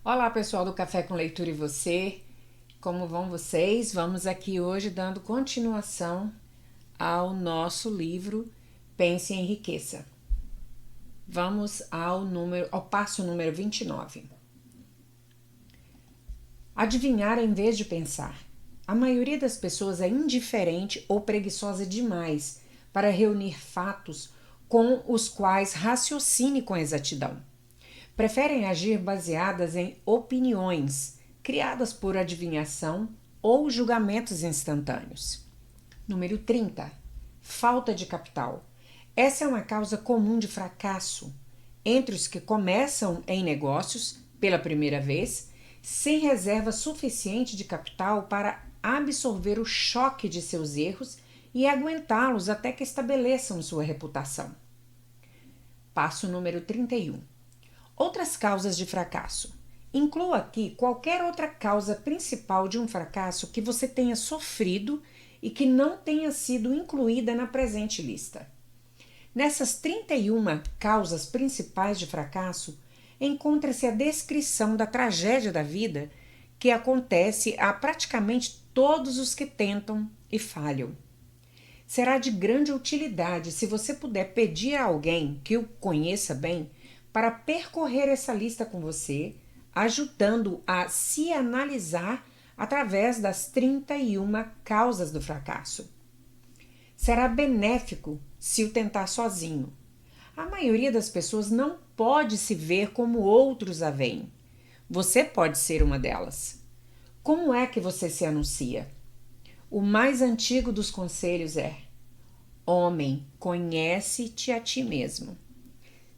Olá, pessoal do Café com Leitura e você. Como vão vocês? Vamos aqui hoje dando continuação ao nosso livro Pense e Enriqueça. Vamos ao passo número 29. Adivinhar em vez de pensar. A maioria das pessoas é indiferente ou preguiçosa demais para reunir fatos com os quais raciocine com exatidão. Preferem agir baseadas em opiniões, criadas por adivinhação ou julgamentos instantâneos. Número 30. Falta de capital. Essa é uma causa comum de fracasso entre os que começam em negócios pela primeira vez, sem reserva suficiente de capital para absorver o choque de seus erros e aguentá-los até que estabeleçam sua reputação. Passo número 31. Outras causas de fracasso. Inclua aqui qualquer outra causa principal de um fracasso que você tenha sofrido e que não tenha sido incluída na presente lista. Nessas 31 causas principais de fracasso, encontra-se a descrição da tragédia da vida que acontece a praticamente todos os que tentam e falham. Será de grande utilidade se você puder pedir a alguém que o conheça bem para percorrer essa lista com você, ajudando a se analisar através das 31 causas do fracasso. Será benéfico se o tentar sozinho. A maioria das pessoas não pode se ver como outros a veem. Você pode ser uma delas. Como é que você se anuncia? O mais antigo dos conselhos é: homem, conhece-te a ti mesmo.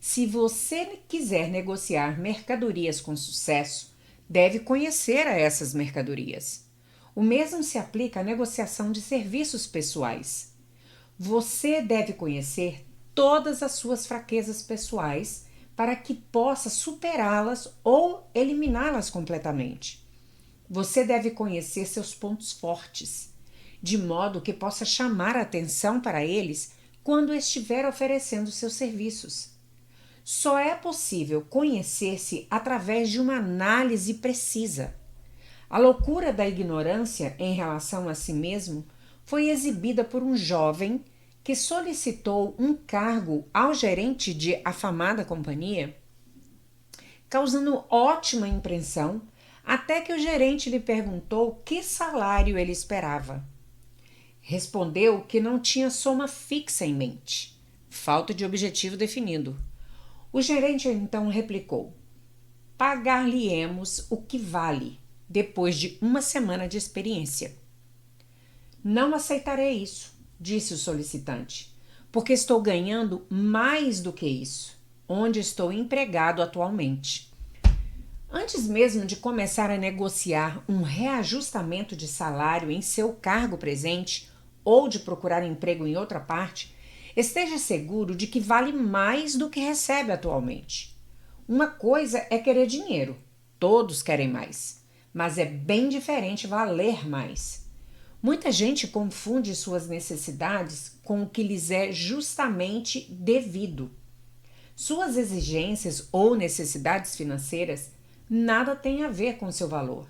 Se você quiser negociar mercadorias com sucesso, deve conhecer a essas mercadorias. O mesmo se aplica à negociação de serviços pessoais. Você deve conhecer todas as suas fraquezas pessoais para que possa superá-las ou eliminá-las completamente. Você deve conhecer seus pontos fortes, de modo que possa chamar a atenção para eles quando estiver oferecendo seus serviços. Só é possível conhecer-se através de uma análise precisa. A loucura da ignorância em relação a si mesmo foi exibida por um jovem que solicitou um cargo ao gerente de afamada companhia, causando ótima impressão, até que o gerente lhe perguntou que salário ele esperava. Respondeu que não tinha soma fixa em mente, falta de objetivo definido. O gerente então replicou: pagar-lhe-emos o que vale, depois de uma semana de experiência. Não aceitarei isso, disse o solicitante, porque estou ganhando mais do que isso, onde estou empregado atualmente. Antes mesmo de começar a negociar um reajustamento de salário em seu cargo presente ou de procurar emprego em outra parte, esteja seguro de que vale mais do que recebe atualmente. Uma coisa é querer dinheiro, todos querem mais, mas é bem diferente valer mais. Muita gente confunde suas necessidades com o que lhes é justamente devido. Suas exigências ou necessidades financeiras nada têm a ver com seu valor.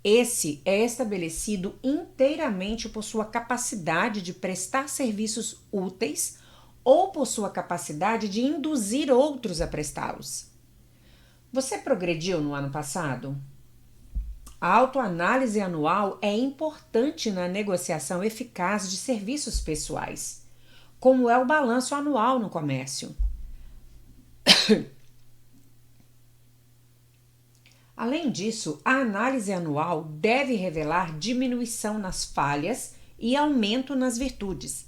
Esse é estabelecido inteiramente por sua capacidade de prestar serviços úteis ou por sua capacidade de induzir outros a prestá-los. Você progrediu no ano passado? A autoanálise anual é importante na negociação eficaz de serviços pessoais, como é o balanço anual no comércio. Além disso, a análise anual deve revelar diminuição nas falhas e aumento nas virtudes.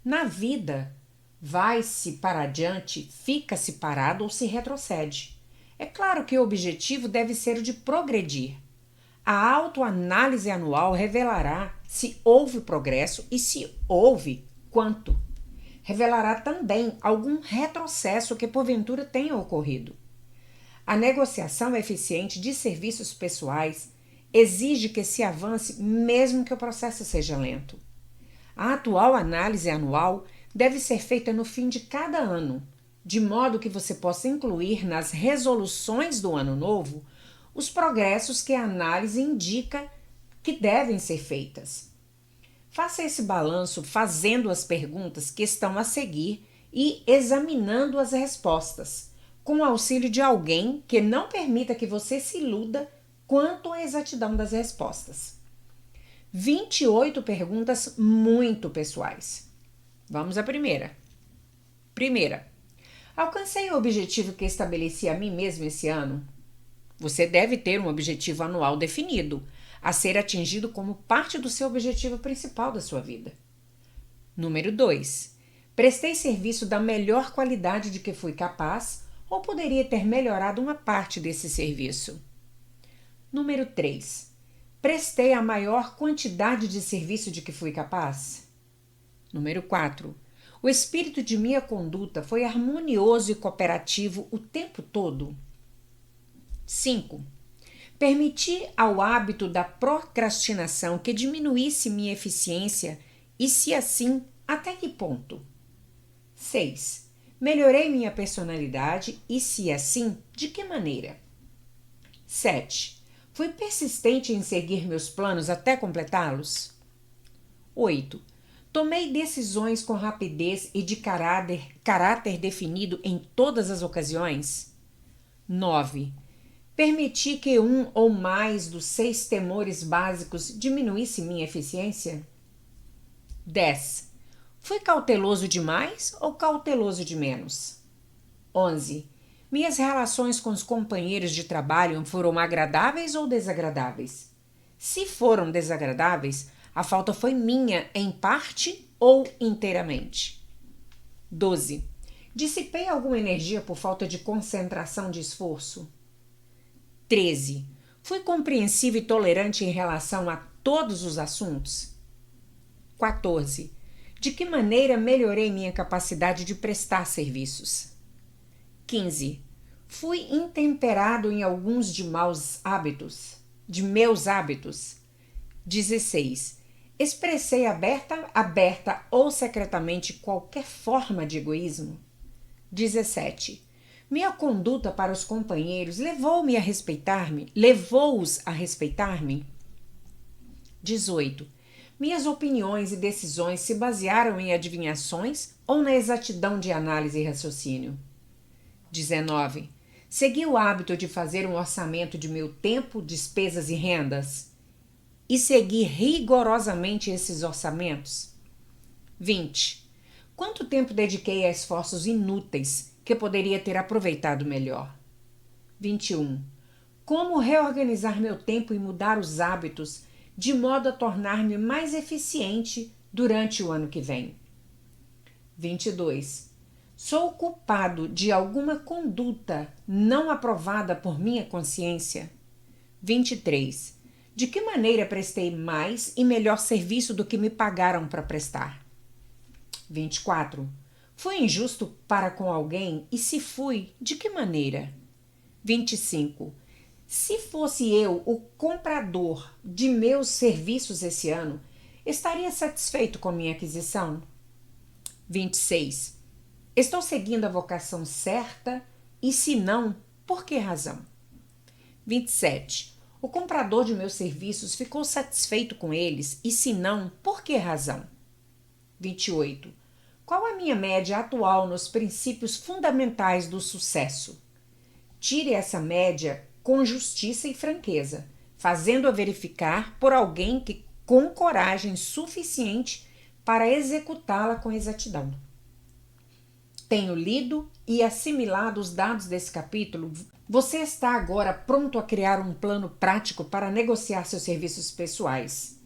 Na vida, vai-se para adiante, fica-se parado ou se retrocede. É claro que o objetivo deve ser o de progredir. A autoanálise anual revelará se houve progresso e, se houve, quanto. Revelará também algum retrocesso que porventura tenha ocorrido. A negociação eficiente de serviços pessoais exige que se avance mesmo que o processo seja lento. A atual análise anual deve ser feita no fim de cada ano, de modo que você possa incluir nas resoluções do ano novo os progressos que a análise indica que devem ser feitas. Faça esse balanço fazendo as perguntas que estão a seguir e examinando as respostas, com o auxílio de alguém que não permita que você se iluda quanto à exatidão das respostas. 28 perguntas muito pessoais. Vamos à primeira. Primeira, alcancei o objetivo que estabeleci a mim mesmo esse ano? Você deve ter um objetivo anual definido, a ser atingido como parte do seu objetivo principal da sua vida. Número 2. Prestei serviço da melhor qualidade de que fui capaz ou poderia ter melhorado uma parte desse serviço? Número 3. Prestei a maior quantidade de serviço de que fui capaz? Número 4. O espírito de minha conduta foi harmonioso e cooperativo o tempo todo? 5. Permiti ao hábito da procrastinação que diminuísse minha eficiência e, se assim, até que ponto? 6. Melhorei minha personalidade e, se assim, de que maneira? 7. Fui persistente em seguir meus planos até completá-los? 8. Tomei decisões com rapidez e de caráter definido em todas as ocasiões? 9. Permiti que um ou mais dos 6 temores básicos diminuísse minha eficiência? 10. Fui cauteloso demais ou cauteloso de menos? 11. Minhas relações com os companheiros de trabalho foram agradáveis ou desagradáveis? Se foram desagradáveis, a falta foi minha em parte ou inteiramente? 12. Dissipei alguma energia por falta de concentração de esforço? 13. Fui compreensivo e tolerante em relação a todos os assuntos? 14. De que maneira melhorei minha capacidade de prestar serviços? 15. Fui intemperado em alguns de meus hábitos? 16. Expressei aberta ou secretamente qualquer forma de egoísmo? 17. Minha conduta para os companheiros levou-os a respeitar-me? 18. Minhas opiniões e decisões se basearam em adivinhações ou na exatidão de análise e raciocínio? 19. Segui o hábito de fazer um orçamento de meu tempo, despesas e rendas? E segui rigorosamente esses orçamentos? 20. Quanto tempo dediquei a esforços inúteis que poderia ter aproveitado melhor? 21. Como reorganizar meu tempo e mudar os hábitos de modo a tornar-me mais eficiente durante o ano que vem? 22. Sou culpado de alguma conduta não aprovada por minha consciência? 23. De que maneira prestei mais e melhor serviço do que me pagaram para prestar? 24. Fui injusto para com alguém e, se fui, de que maneira? 25. Se fosse eu o comprador de meus serviços esse ano, estaria satisfeito com minha aquisição? 26. Estou seguindo a vocação certa e, se não, por que razão? 27. O comprador de meus serviços ficou satisfeito com eles e, se não, por que razão? 28. Qual a minha média atual nos princípios fundamentais do sucesso? Tire essa média com justiça e franqueza, fazendo-a verificar por alguém que com coragem suficiente para executá-la com exatidão. Tenho lido e assimilado os dados desse capítulo. Você está agora pronto a criar um plano prático para negociar seus serviços pessoais.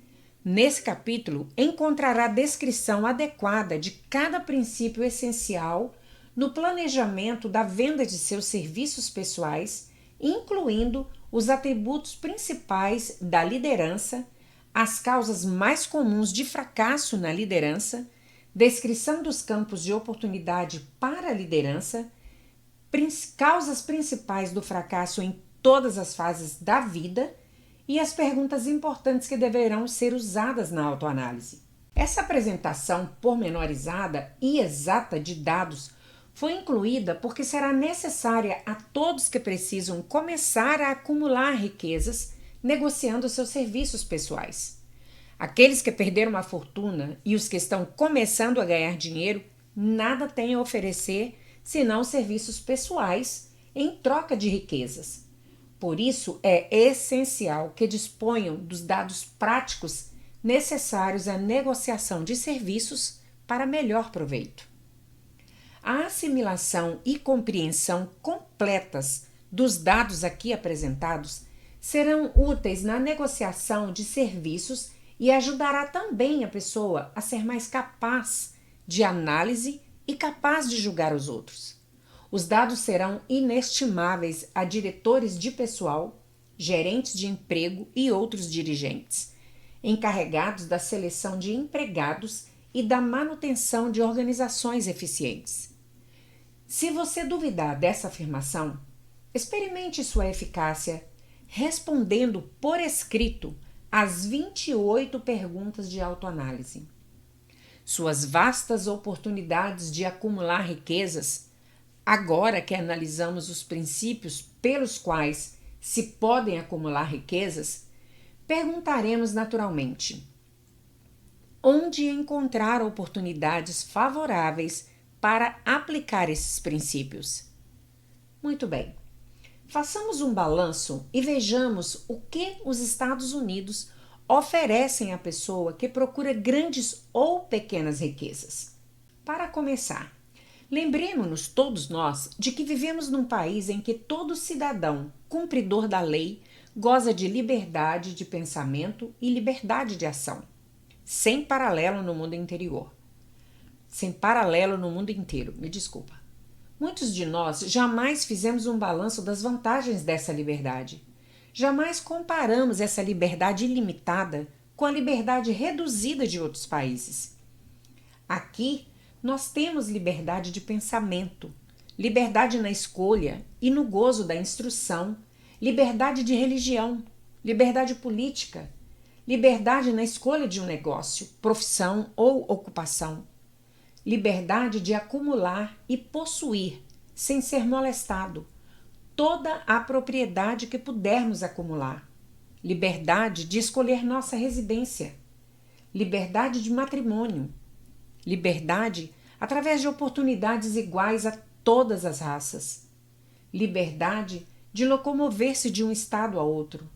Nesse capítulo, encontrará a descrição adequada de cada princípio essencial no planejamento da venda de seus serviços pessoais, incluindo os atributos principais da liderança, as causas mais comuns de fracasso na liderança, descrição dos campos de oportunidade para a liderança, causas principais do fracasso em todas as fases da vida e as perguntas importantes que deverão ser usadas na autoanálise. Essa apresentação pormenorizada e exata de dados Foi incluída porque será necessária a todos que precisam começar a acumular riquezas negociando seus serviços pessoais. Aqueles que perderam uma fortuna e os que estão começando a ganhar dinheiro nada têm a oferecer senão serviços pessoais em troca de riquezas. Por isso, é essencial que disponham dos dados práticos necessários à negociação de serviços para melhor proveito. A assimilação e compreensão completas dos dados aqui apresentados serão úteis na negociação de serviços e ajudará também a pessoa a ser mais capaz de análise e capaz de julgar os outros. Os dados serão inestimáveis a diretores de pessoal, gerentes de emprego e outros dirigentes, encarregados da seleção de empregados e da manutenção de organizações eficientes. Se você duvidar dessa afirmação, experimente sua eficácia respondendo por escrito as 28 perguntas de autoanálise. Suas vastas oportunidades de acumular riquezas, agora que analisamos os princípios pelos quais se podem acumular riquezas, perguntaremos naturalmente: onde encontrar oportunidades favoráveis para aplicar esses princípios? Muito bem. Façamos um balanço e vejamos o que os Estados Unidos oferecem à pessoa que procura grandes ou pequenas riquezas. Para começar, lembremos-nos todos nós de que vivemos num país em que todo cidadão cumpridor da lei goza de liberdade de pensamento e liberdade de ação, sem paralelo no mundo interior. Sem paralelo no mundo inteiro, me desculpa. Muitos de nós jamais fizemos um balanço das vantagens dessa liberdade. Jamais comparamos essa liberdade ilimitada com a liberdade reduzida de outros países. Aqui, nós temos liberdade de pensamento, liberdade na escolha e no gozo da instrução, liberdade de religião, liberdade política, liberdade na escolha de um negócio, profissão ou ocupação, liberdade de acumular e possuir, sem ser molestado, toda a propriedade que pudermos acumular, liberdade de escolher nossa residência, liberdade de matrimônio, liberdade através de oportunidades iguais a todas as raças, liberdade de locomover-se de um estado a outro,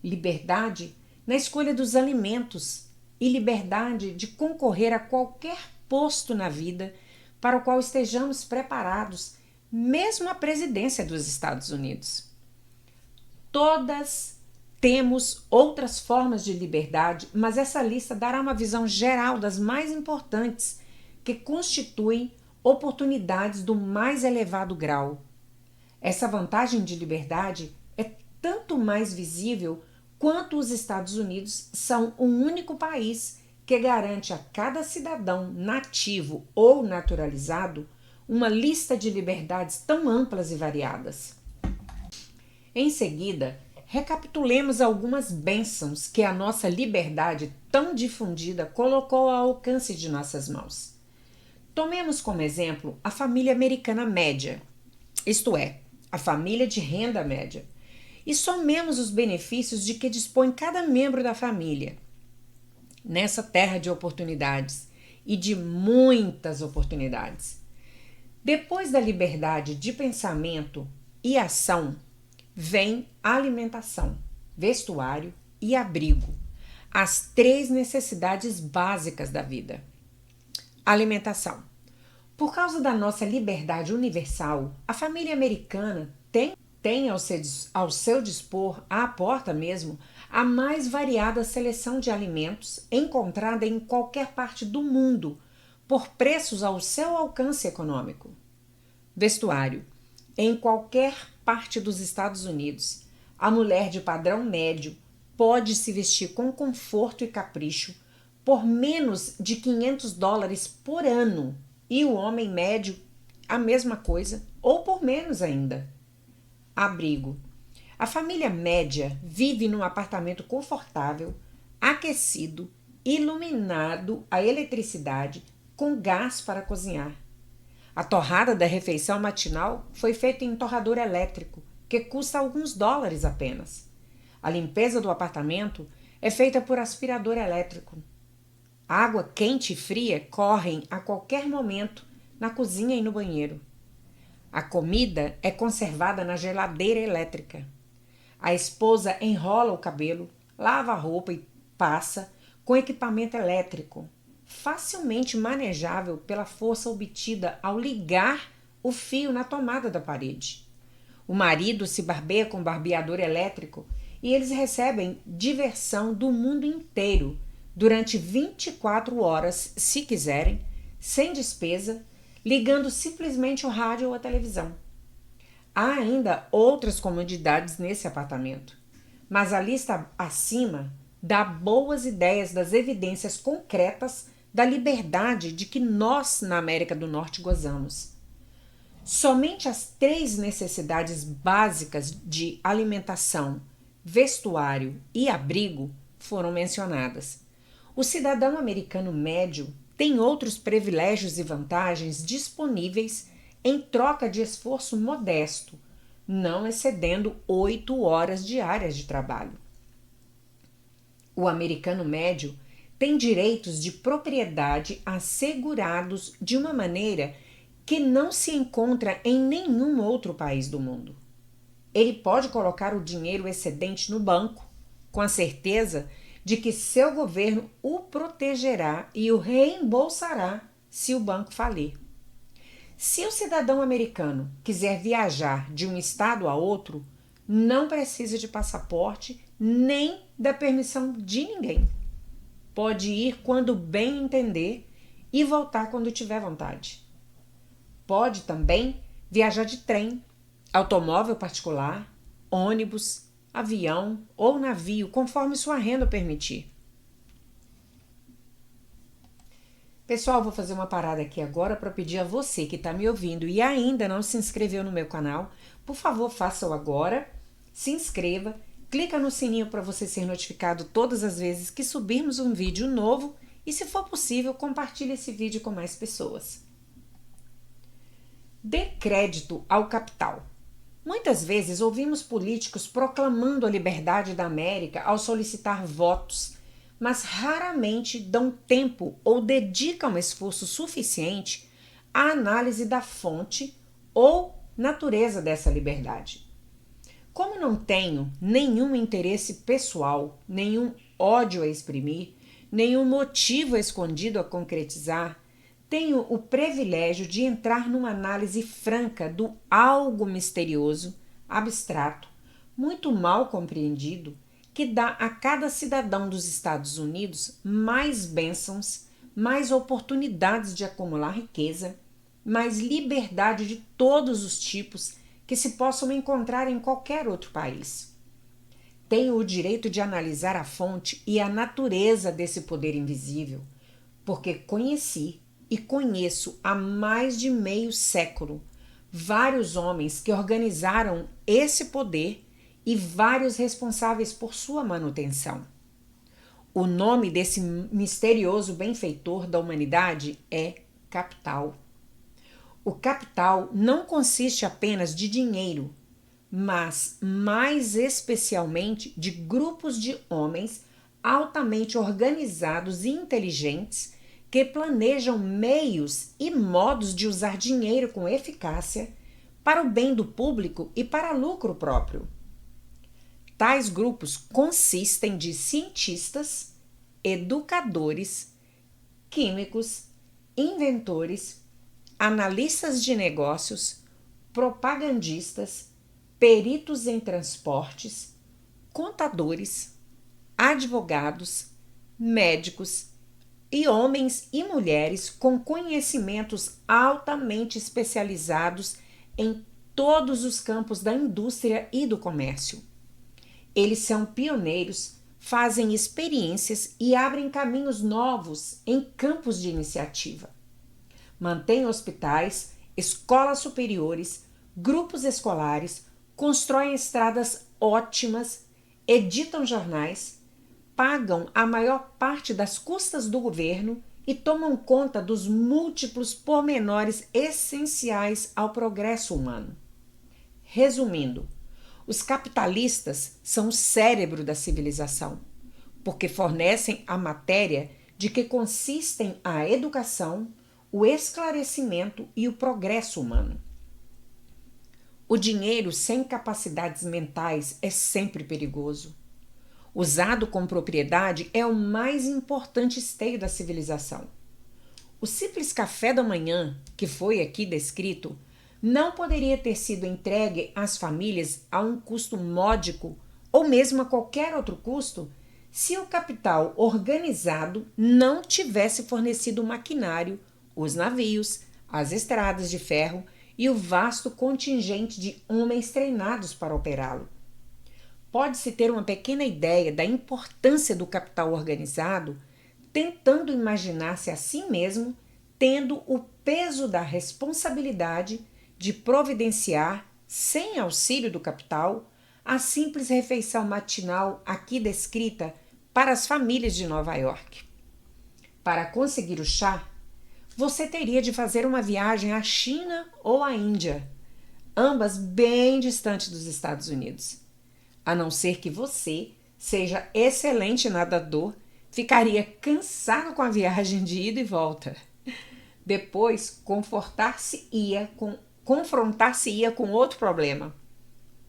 liberdade na escolha dos alimentos e liberdade de concorrer a qualquer posto na vida para o qual estejamos preparados, mesmo a presidência dos Estados Unidos. Todas temos outras formas de liberdade, mas essa lista dará uma visão geral das mais importantes, que constituem oportunidades do mais elevado grau. Essa vantagem de liberdade é tanto mais visível quanto os Estados Unidos são o único país que garante a cada cidadão nativo ou naturalizado uma lista de liberdades tão amplas e variadas. Em seguida, recapitulemos algumas bênçãos que a nossa liberdade tão difundida colocou ao alcance de nossas mãos. Tomemos como exemplo a família americana média, isto é, a família de renda média, e somemos os benefícios de que dispõe cada membro da família. Nessa terra de oportunidades e de muitas oportunidades. Depois da liberdade de pensamento e ação, vem alimentação, vestuário e abrigo, as 3 necessidades básicas da vida. Alimentação. Por causa da nossa liberdade universal, a família americana tem ao seu dispor, à porta mesmo, a mais variada seleção de alimentos encontrada em qualquer parte do mundo, por preços ao seu alcance econômico. Vestuário. Em qualquer parte dos Estados Unidos, a mulher de padrão médio pode se vestir com conforto e capricho por menos de $500 por ano, e o homem médio a mesma coisa, ou por menos ainda. Abrigo. A família média vive num apartamento confortável, aquecido, iluminado a eletricidade, com gás para cozinhar. A torrada da refeição matinal foi feita em torrador elétrico, que custa alguns dólares apenas. A limpeza do apartamento é feita por aspirador elétrico. A água quente e fria correm a qualquer momento na cozinha e no banheiro. A comida é conservada na geladeira elétrica. A esposa enrola o cabelo, lava a roupa e passa com equipamento elétrico, facilmente manejável pela força obtida ao ligar o fio na tomada da parede. O marido se barbeia com barbeador elétrico e eles recebem diversão do mundo inteiro durante 24 horas, se quiserem, sem despesa, ligando simplesmente o rádio ou a televisão. Há ainda outras comodidades nesse apartamento, mas a lista acima dá boas ideias das evidências concretas da liberdade de que nós, na América do Norte, gozamos. Somente as 3 necessidades básicas de alimentação, vestuário e abrigo foram mencionadas. O cidadão americano médio tem outros privilégios e vantagens disponíveis em troca de esforço modesto, não excedendo 8 horas diárias de trabalho. O americano médio tem direitos de propriedade assegurados de uma maneira que não se encontra em nenhum outro país do mundo. Ele pode colocar o dinheiro excedente no banco, com a certeza de que seu governo o protegerá e o reembolsará se o banco falir. Se o cidadão americano quiser viajar de um estado a outro, não precisa de passaporte nem da permissão de ninguém. Pode ir quando bem entender e voltar quando tiver vontade. Pode também viajar de trem, automóvel particular, ônibus, avião ou navio, conforme sua renda permitir. Pessoal, vou fazer uma parada aqui agora para pedir a você que está me ouvindo e ainda não se inscreveu no meu canal, por favor, faça-o agora, se inscreva, clica no sininho para você ser notificado todas as vezes que subirmos um vídeo novo e, se for possível, compartilhe esse vídeo com mais pessoas. Dê crédito ao capital. Muitas vezes ouvimos políticos proclamando a liberdade da América ao solicitar votos, mas raramente dão tempo ou dedicam esforço suficiente à análise da fonte ou natureza dessa liberdade. Como não tenho nenhum interesse pessoal, nenhum ódio a exprimir, nenhum motivo escondido a concretizar, tenho o privilégio de entrar numa análise franca do algo misterioso, abstrato, muito mal compreendido, que dá a cada cidadão dos Estados Unidos mais bênçãos, mais oportunidades de acumular riqueza, mais liberdade de todos os tipos que se possam encontrar em qualquer outro país. Tenho o direito de analisar a fonte e a natureza desse poder invisível, porque conheci e conheço há mais de meio século vários homens que organizaram esse poder e vários responsáveis por sua manutenção. O nome desse misterioso benfeitor da humanidade é capital. O capital não consiste apenas de dinheiro, mas mais especialmente de grupos de homens altamente organizados e inteligentes que planejam meios e modos de usar dinheiro com eficácia para o bem do público e para lucro próprio. Tais grupos consistem de cientistas, educadores, químicos, inventores, analistas de negócios, propagandistas, peritos em transportes, contadores, advogados, médicos e homens e mulheres com conhecimentos altamente especializados em todos os campos da indústria e do comércio. Eles são pioneiros, fazem experiências e abrem caminhos novos em campos de iniciativa. Mantêm hospitais, escolas superiores, grupos escolares, constroem estradas ótimas, editam jornais, pagam a maior parte das custas do governo e tomam conta dos múltiplos pormenores essenciais ao progresso humano. Resumindo, os capitalistas são o cérebro da civilização, porque fornecem a matéria de que consistem a educação, o esclarecimento e o progresso humano. O dinheiro sem capacidades mentais é sempre perigoso. Usado com propriedade é o mais importante esteio da civilização. O simples café da manhã, que foi aqui descrito, não poderia ter sido entregue às famílias a um custo módico ou mesmo a qualquer outro custo se o capital organizado não tivesse fornecido o maquinário, os navios, as estradas de ferro e o vasto contingente de homens treinados para operá-lo. Pode-se ter uma pequena ideia da importância do capital organizado tentando imaginar-se a si mesmo tendo o peso da responsabilidade de providenciar, sem auxílio do capital, a simples refeição matinal aqui descrita para as famílias de Nova York. Para conseguir o chá, você teria de fazer uma viagem à China ou à Índia, ambas bem distantes dos Estados Unidos. A não ser que você seja excelente nadador, ficaria cansado com a viagem de ida e volta. Depois, confrontar-se-ia com outro problema.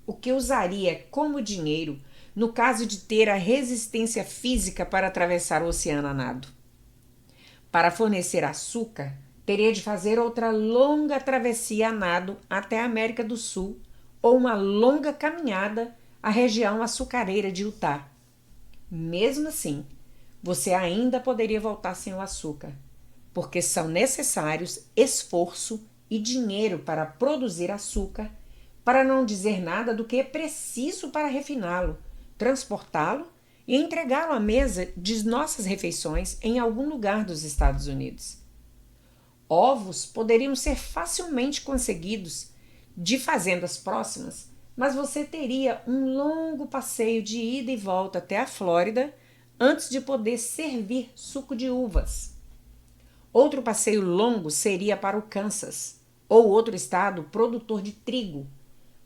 O que usaria como dinheiro no caso de ter a resistência física para atravessar o oceano a nado? Para fornecer açúcar, teria de fazer outra longa travessia a nado até a América do Sul ou uma longa caminhada à região açucareira de Utah. Mesmo assim, você ainda poderia voltar sem o açúcar, porque são necessários esforço e dinheiro para produzir açúcar, para não dizer nada do que é preciso para refiná-lo, transportá-lo e entregá-lo à mesa de nossas refeições em algum lugar dos Estados Unidos. Ovos poderiam ser facilmente conseguidos de fazendas próximas, mas você teria um longo passeio de ida e volta até a Flórida antes de poder servir suco de uvas. Outro passeio longo seria para o Kansas, ou outro estado produtor de trigo,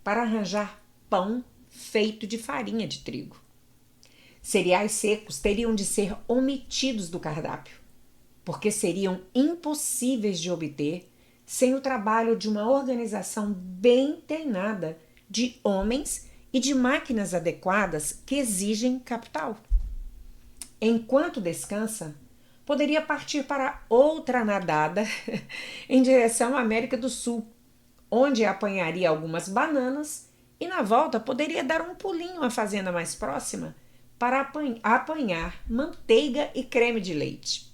para arranjar pão feito de farinha de trigo. Cereais secos teriam de ser omitidos do cardápio, porque seriam impossíveis de obter sem o trabalho de uma organização bem treinada de homens e de máquinas adequadas que exigem capital. Enquanto descansa, poderia partir para outra nadada em direção à América do Sul, onde apanharia algumas bananas e na volta poderia dar um pulinho à fazenda mais próxima para apanhar manteiga e creme de leite.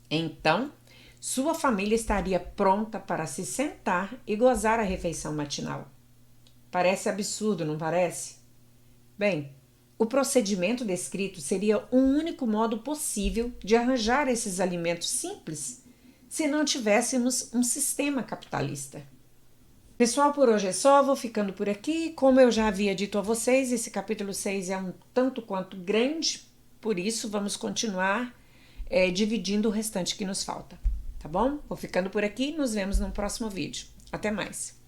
Então, sua família estaria pronta para se sentar e gozar a refeição matinal. Parece absurdo, não parece? Bem, o procedimento descrito seria o único modo possível de arranjar esses alimentos simples se não tivéssemos um sistema capitalista. Pessoal, por hoje é só, vou ficando por aqui. Como eu já havia dito a vocês, esse capítulo 6 é um tanto quanto grande, por isso vamos continuar dividindo o restante que nos falta, tá bom? Vou ficando por aqui, nos vemos no próximo vídeo. Até mais!